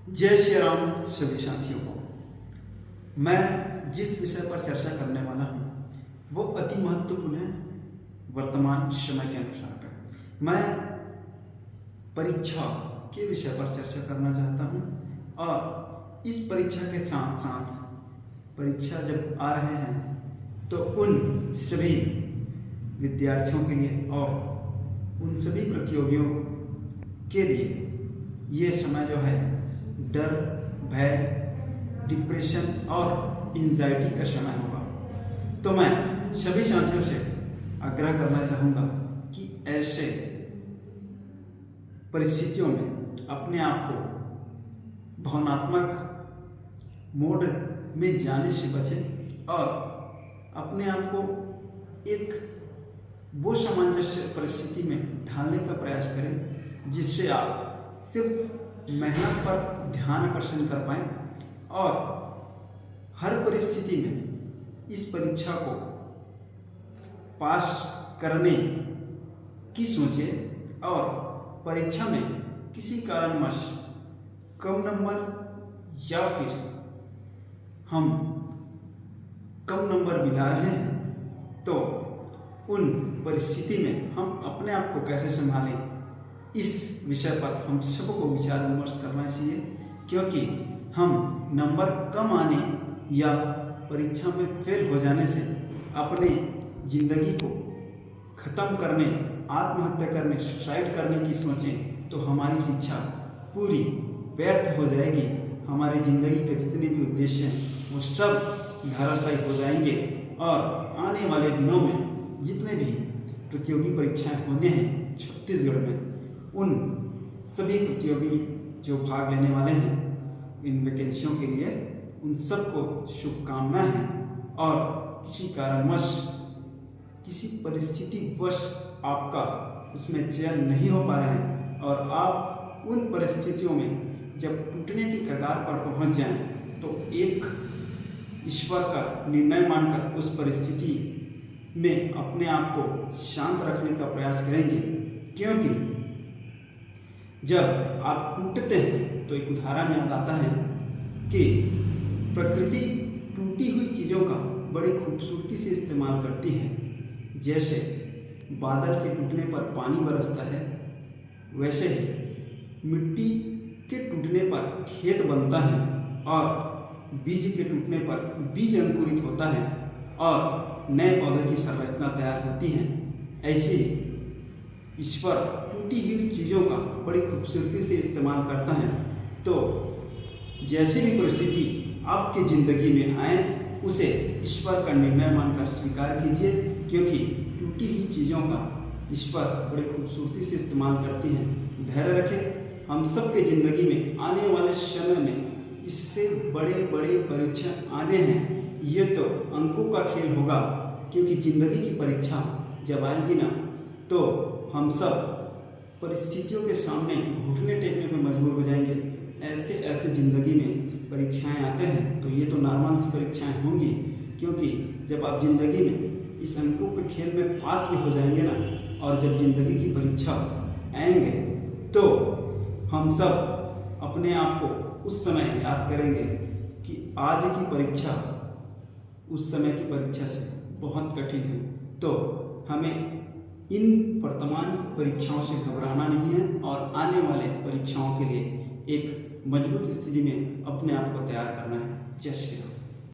जय श्री राम सभी साथियों को। मैं जिस विषय पर चर्चा करने वाला हूँ वो अति महत्वपूर्ण है वर्तमान समय के अनुसार का। मैं परीक्षा के विषय पर चर्चा करना चाहता हूँ और इस परीक्षा के साथ साथ परीक्षा जब आ रहे हैं तो उन सभी विद्यार्थियों के लिए और उन सभी प्रतियोगियों के लिए ये समय जो है डर, भय, डिप्रेशन और एंजाइटी का समय होगा। तो मैं सभी साथियों से आग्रह करना चाहूँगा कि ऐसे परिस्थितियों में अपने आप को भावनात्मक मोड में जाने से बचें और अपने आप को एक वो सामंजस्य परिस्थिति में ढालने का प्रयास करें जिससे आप सिर्फ मेहनत पर ध्यान आकर्षण कर पाएं और हर परिस्थिति में इस परीक्षा को पास करने की सोचें और परीक्षा में किसी कारणवश कम नंबर या फिर हम कम नंबर मिला रहे हैं तो उन परिस्थिति में हम अपने आप को कैसे संभालें, इस विषय पर हम सबको विचार विमर्श करना चाहिए। क्योंकि हम नंबर कम आने या परीक्षा में फेल हो जाने से अपने ज़िंदगी को ख़त्म करने, आत्महत्या करने, सुसाइड करने की सोचें तो हमारी शिक्षा पूरी व्यर्थ हो जाएगी। हमारी ज़िंदगी के जितने भी उद्देश्य हैं वो सब धराशायी हो जाएंगे और आने वाले दिनों में जितने भी प्रतियोगी परीक्षाएं होने हैं छत्तीसगढ़ में, उन सभी प्रतियोगी जो भाग लेने वाले हैं इन वैकेंसियों के लिए उन सबको शुभकामनाएं हैं। और किसी कारणवश किसी परिस्थितिवश आपका उसमें चयन नहीं हो पा रहा है और आप उन परिस्थितियों में जब टूटने की कगार पर पहुंच जाएं तो एक ईश्वर का निर्णय मानकर उस परिस्थिति में अपने आप को शांत रखने का प्रयास करेंगे। क्योंकि जब आप टूटते हैं तो एक उदाहरण याद आता है कि प्रकृति टूटी हुई चीज़ों का बड़ी खूबसूरती से इस्तेमाल करती है। जैसे बादल के टूटने पर पानी बरसता है, वैसे ही मिट्टी के टूटने पर खेत बनता है और बीज के टूटने पर बीज अंकुरित होता है और नए पौधे की संरचना तैयार होती है। ऐसे ईश्वर टूटी हुई चीज़ों का बड़ी खूबसूरती से इस्तेमाल करता है। तो जैसी भी परिस्थिति आपकी ज़िंदगी में आए उसे ईश्वर का निर्णय मानकर स्वीकार कीजिए। क्योंकि टूटी हुई चीज़ों का ईश्वर बड़ी खूबसूरती से इस्तेमाल करती हैं। धैर्य रखें। हम सबके ज़िंदगी में आने वाले समय में इससे बड़े बड़े परीक्षा आने हैं। ये तो अंकों का खेल होगा। क्योंकि ज़िंदगी की परीक्षा जब आएगी ना तो हम सब परिस्थितियों के सामने घुटने टेकने में मजबूर हो जाएंगे। ऐसे ज़िंदगी में परीक्षाएं आते हैं तो ये तो नॉर्मल सी परीक्षाएं होंगी। क्योंकि जब आप ज़िंदगी में इस अंकों के खेल में पास भी हो जाएंगे ना और जब ज़िंदगी की परीक्षा आएंगे तो हम सब अपने आप को उस समय याद करेंगे कि आज की परीक्षा उस समय की परीक्षा से बहुत कठिन है। तो हमें इन वर्तमान परीक्षाओं से घबराना नहीं है और आने वाले परीक्षाओं के लिए एक मजबूत स्थिति में अपने आप को तैयार करना है। जय श्री राम।